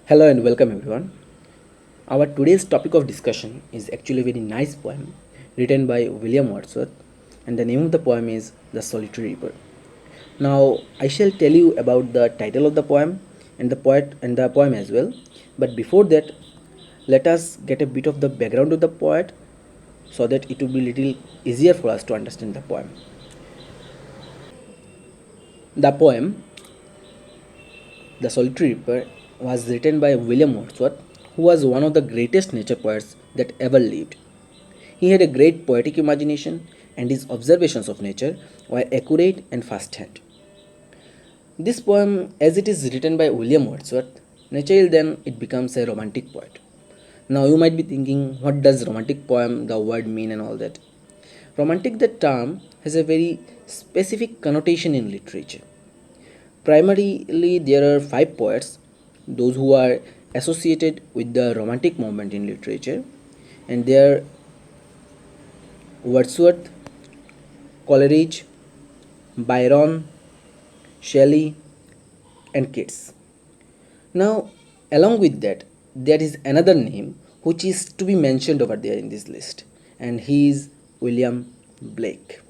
Hello and welcome everyone. Our today's topic of discussion is actually a very nice poem written by William Wordsworth, and the name of the poem is The Solitary Reaper. Now I shall tell you about the title of the poem and the poet and the poem as well. But before that, let us get a bit of the background of the poet so that it will be little easier for us to understand the poem. The poem The Solitary Reaper was written by William Wordsworth, who was one of the greatest nature poets that ever lived. He had a great poetic imagination, and his observations of nature were accurate and first hand. This poem, as it is written by William Wordsworth, naturally then it becomes a romantic poet. Now you might be thinking, what does romantic poem, the word mean and all that? Romantic, the term, has a very specific connotation in literature. Primarily, there are five poets, those who are associated with the romantic movement in literature, and they are Wordsworth, Coleridge, Byron, Shelley, and Keats. Now, along with that, there is another name which is to be mentioned over there in this list, and he is William Blake.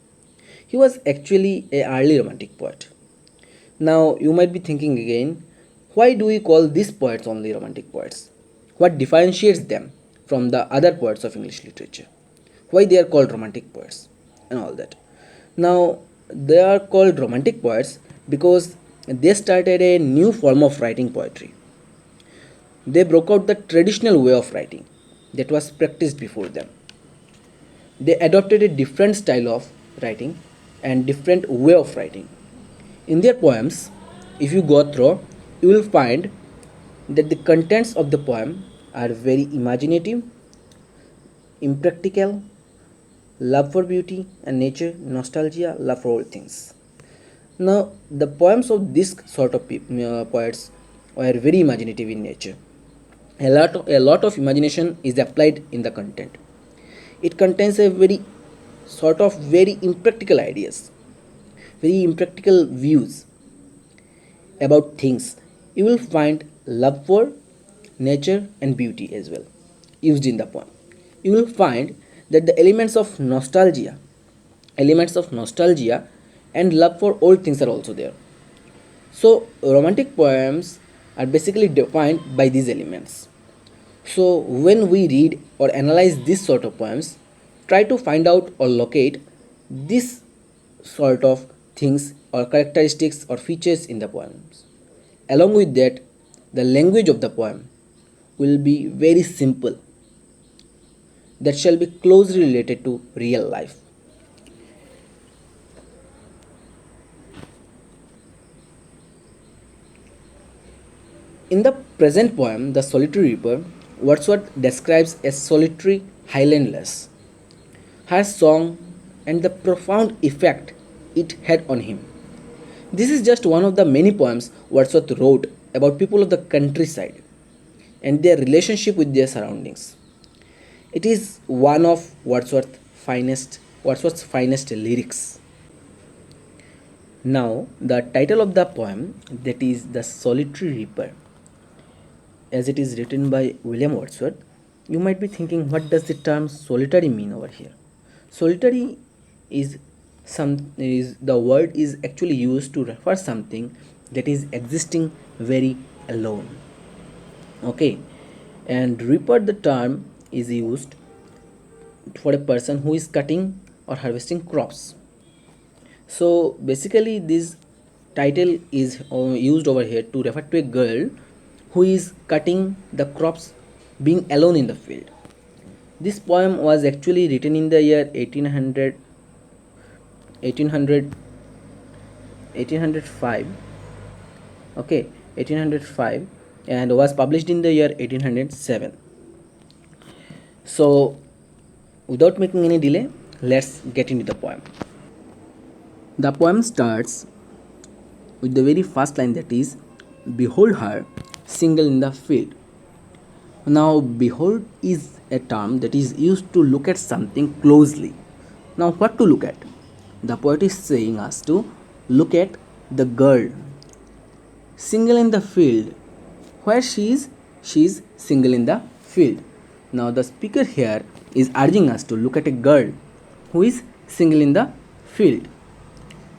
He was actually a early romantic poet. Now, you might be thinking again, why do we call these poets only romantic poets? What differentiates them from the other poets of English literature? Why they are called romantic poets and all that? Now, they are called romantic poets because they started a new form of writing poetry. They broke out the traditional way of writing that was practiced before them. They adopted a different style of writing and different way of writing. In their poems, if you go through, you will find that the contents of the poem are very imaginative, impractical, love for beauty and nature, nostalgia, love for all things. Now, the poems of this sort of poets are very imaginative in nature. A lot of imagination is applied in the content. It contains a very impractical ideas, very impractical views about things. You will find love for nature and beauty as well used in the poem. You will find that the elements of nostalgia and love for old things are also there. So romantic poems are basically defined by these elements. So when we read or analyze this sort of poems, try to find out or locate this sort of things or characteristics or features in the poems. Along with that, the language of the poem will be very simple, that shall be closely related to real life. In the present poem, The Solitary Reaper, Wordsworth describes a solitary highland lass, her song, and the profound effect it had on him. This is just one of the many poems Wordsworth wrote about people of the countryside and their relationship with their surroundings. It is one of Wordsworth's finest lyrics. Now, the title of the poem, that is The Solitary Reaper, as it is written by William Wordsworth, you might be thinking, what does the term solitary mean over here? Solitary is the word is actually used to refer something that is existing very alone. Okay, and reaper, the term is used for a person who is cutting or harvesting crops. So basically, this title is used over here to refer to a girl who is cutting the crops being alone in the field. This poem was actually written in the year 1800, 1800, 1805. Okay, 1805, and was published in the year 1807. So without making any delay, let's get into the poem. The poem starts with the very first line, that is, behold her single in the field. Now, behold is a term that is used to look at something closely. Now, what to look at? The poet is saying us to look at the girl single in the field where she is she is single in the field. Now the speaker here is urging us to look at a girl who is single in the field.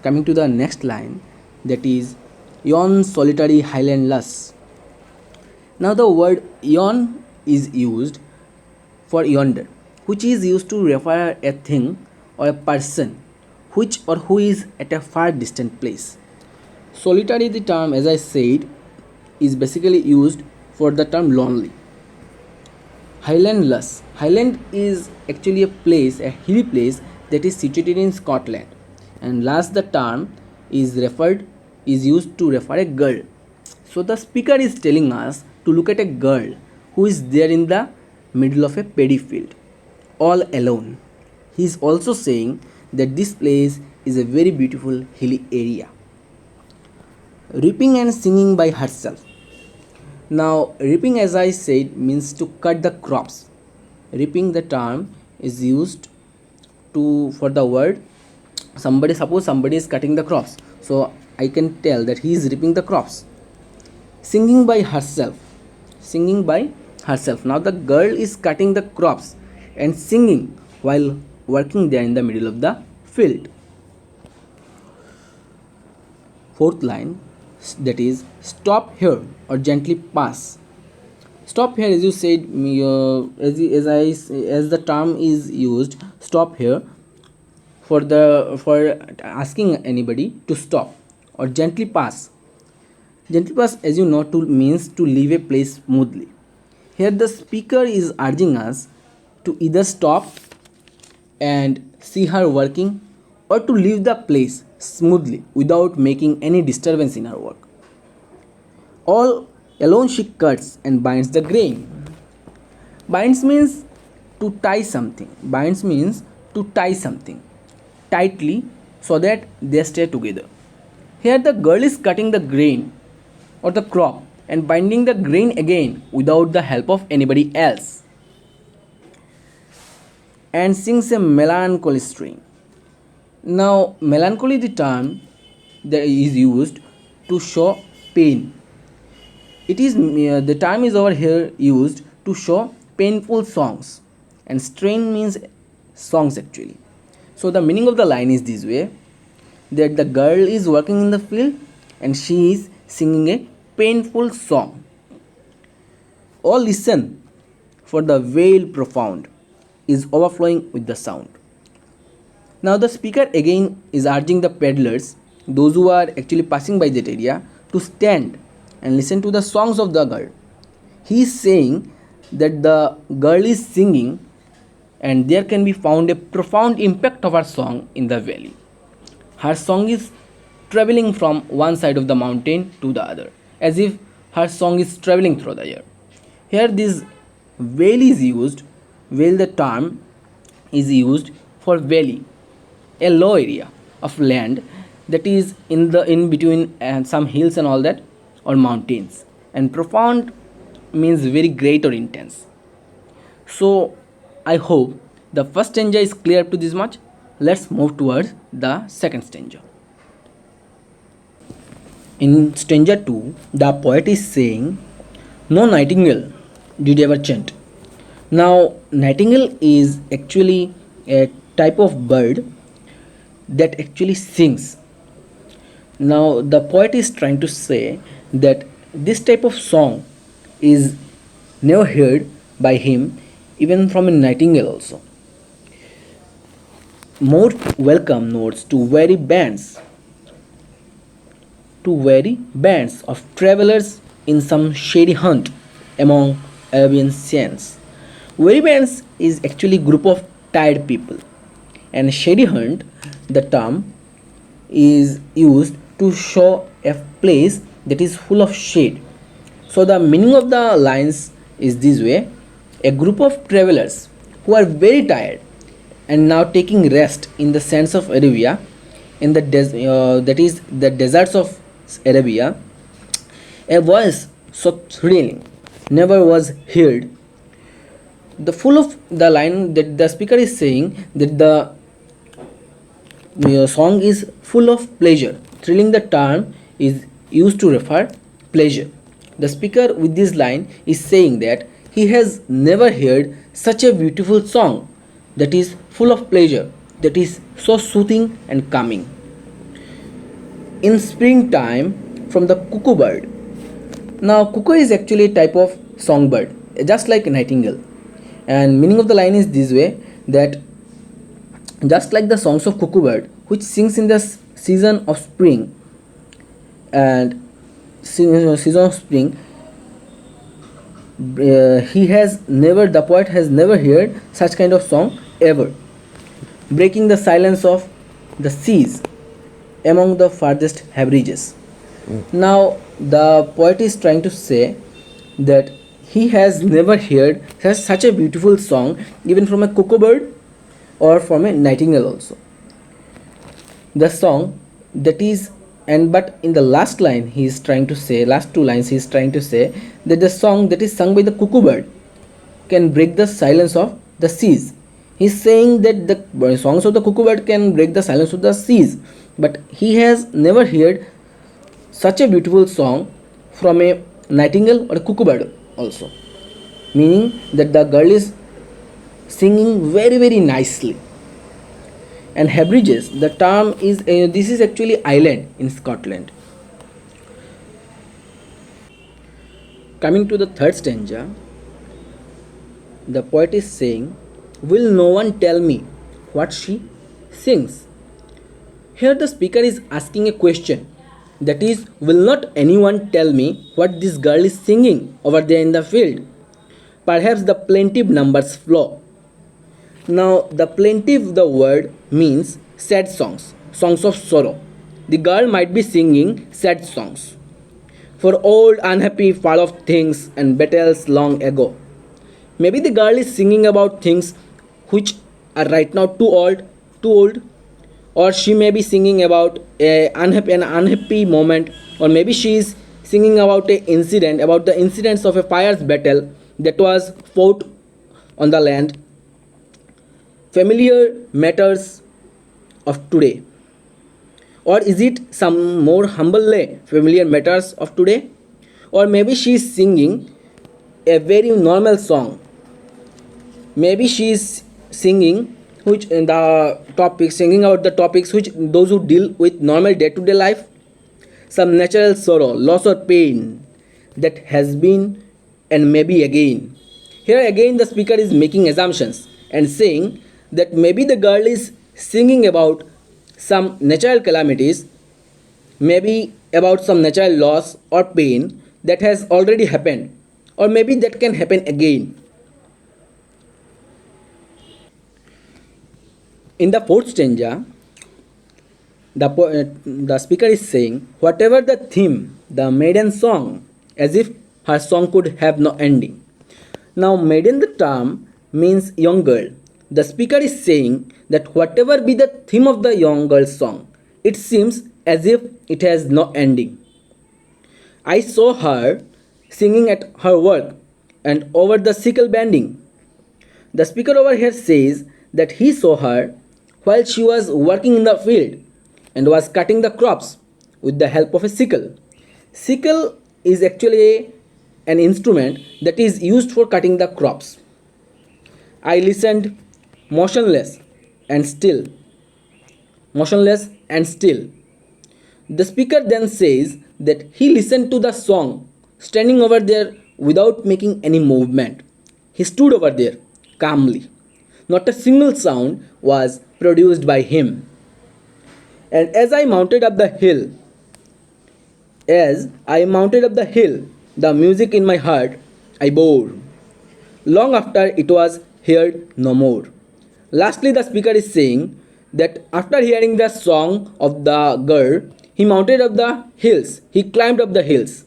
Coming to the next line, that is, yon solitary highland lass. Now the word yon is used for yonder, which is used to refer a thing or a person which or who is at a far distant place. Solitary, the term, as I said, is basically used for the term lonely. Highlandless. Highland is actually a place, a hilly place that is situated in Scotland. And last, the term is used to refer a girl. So the speaker is telling us to look at a girl who is there in the middle of a paddy field, all alone. He is also saying that this place is a very beautiful hilly area. Reaping and singing by herself. Now, reaping, as I said, means to cut the crops. Reaping, the term, is used to for the word somebody. Suppose somebody is cutting the crops, so I can tell that he is reaping the crops. Singing by herself. Singing by herself. Now the girl is cutting the crops and singing while working there in the middle of the field. Fourth line, that is, stop here or gently pass. Stop here, as you said, as the term is used, stop here for asking anybody to stop, or gently pass. Gently pass, as you know, to means to leave a place smoothly. Here the speaker is urging us to either stop and see her working, or to leave the place smoothly without making any disturbance in her work. All alone she cuts and binds the grain. Binds means to tie something. Binds means to tie something tightly so that they stay together. Here the girl is cutting the grain or the crop and binding the grain again without the help of anybody else, and sings a melancholy strain. Now, melancholy, the term that is used to show pain. It is the term is over here used to show painful songs, and strain means songs actually. So the meaning of the line is this way: that the girl is working in the field and she is singing a painful song. All listen, for the wail profound is overflowing with the sound. Now the speaker again is urging the peddlers, those who are actually passing by that area, to stand and listen to the songs of the girl. He is saying that the girl is singing and there can be found a profound impact of her song in the valley. Her song is traveling from one side of the mountain to the other, as if her song is traveling through the air. Here this valley is used, well, the term is used for valley, a low area of land that is in between some hills and all that, or mountains. And profound means very great or intense. So I hope the first stanza is clear up to this much. Let's move towards the second stanza. In stanza 2, the poet is saying, no nightingale did ever chant. Now, nightingale is actually a type of bird that actually sings. Now, the poet is trying to say that this type of song is never heard by him, even from a nightingale also. Most welcome notes to weary bands of travelers in some shady hunt among Arabian sands. Weary bands is actually group of tired people, and shady hunt, the term, is used to show a place that is full of shade. So the meaning of the lines is this way: a group of travelers who are very tired and now taking rest in the sands of Arabia, in the that is the deserts of Arabia. A voice so thrilling never was heard. The full of the line that the speaker is saying that the song is full of pleasure. Thrilling, the term, is used to refer pleasure. The speaker with this line is saying that he has never heard such a beautiful song that is full of pleasure, that is so soothing and calming. In springtime, from the cuckoo bird. Now, cuckoo is actually a type of songbird, just like a nightingale. And meaning of the line is this way, that just like the songs of cuckoo bird, which sings in the season of spring, and season of spring, the poet has never heard such kind of song ever, breaking the silence of the seas among the farthest Hebrides. Now, the poet is trying to say that he has never heard such a beautiful song even from a cuckoo bird or from a nightingale also. The song that is, and but in the last line he is trying to say, last two lines he is trying to say that the song that is sung by the cuckoo bird can break the silence of the seas. He is saying that the songs of the cuckoo bird can break the silence of the seas, but he has never heard such a beautiful song from a nightingale or a cuckoo bird also, meaning that the girl is singing very very nicely. And Hebrides, the term is this is actually island in Scotland. Coming to the third stanza, the poet is saying, "Will no one tell me what she sings?" Here the speaker is asking a question, that is, will not anyone tell me what this girl is singing over there in the field? Perhaps the plaintive numbers flow. Now, the plaintive, the word means sad songs, songs of sorrow. The girl might be singing sad songs for old, unhappy, far off things and battles long ago. Maybe the girl is singing about things which are right now too old, or she may be singing about an unhappy moment, or maybe she is singing about the incidents of a fierce battle that was fought on the land, familiar matters of today. Or is it some more humble familiar matters of today? Or maybe she is singing a very normal song. Maybe she is singing singing out the topics which those who deal with normal day-to-day life, some natural sorrow, loss or pain that has been and maybe again. Here again the speaker is making assumptions and saying that maybe the girl is singing about some natural calamities, maybe about some natural loss or pain that has already happened, or maybe that can happen again. In the fourth stanza, the speaker is saying, whatever the theme, the maiden song, as if her song could have no ending. Now, maiden, the term, means young girl. The speaker is saying that whatever be the theme of the young girl's song, it seems as if it has no ending. I saw her singing at her work and over the sickle bending. The speaker over here says that he saw her while she was working in the field and was cutting the crops with the help of a sickle. Sickle is actually an instrument that is used for cutting the crops. I listened motionless and still. Motionless and still. The speaker then says that he listened to the song standing over there without making any movement. He stood over there calmly. Not a single sound was produced by him. And as I mounted up the hill, the music in my heart I bore. Long after it was heard no more. Lastly, the speaker is saying that after hearing the song of the girl, he mounted up the hills, he climbed up the hills.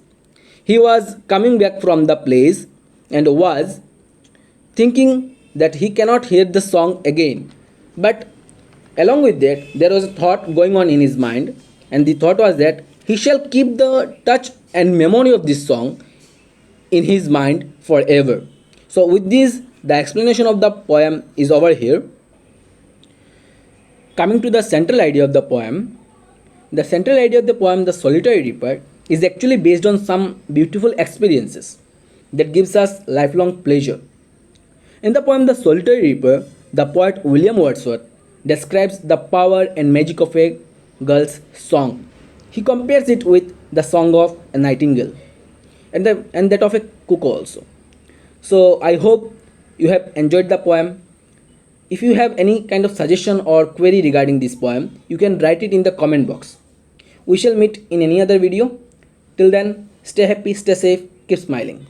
He was coming back from the place and was thinking that he cannot hear the song again. But along with that, there was a thought going on in his mind, and the thought was that he shall keep the touch and memory of this song in his mind forever. So, with this, the explanation of the poem is over here. Coming to the central idea of the poem, the solitary reaper, is actually based on some beautiful experiences that gives us lifelong pleasure. In the poem The Solitary Reaper, the poet William Wordsworth describes the power and magic of a girl's song. He compares it with the song of a nightingale and that of a cuckoo also. So I hope you have enjoyed the poem. If you have any kind of suggestion or query regarding this poem, you can write it in the comment box. We shall meet in any other video. Till then, stay happy, stay safe, keep smiling.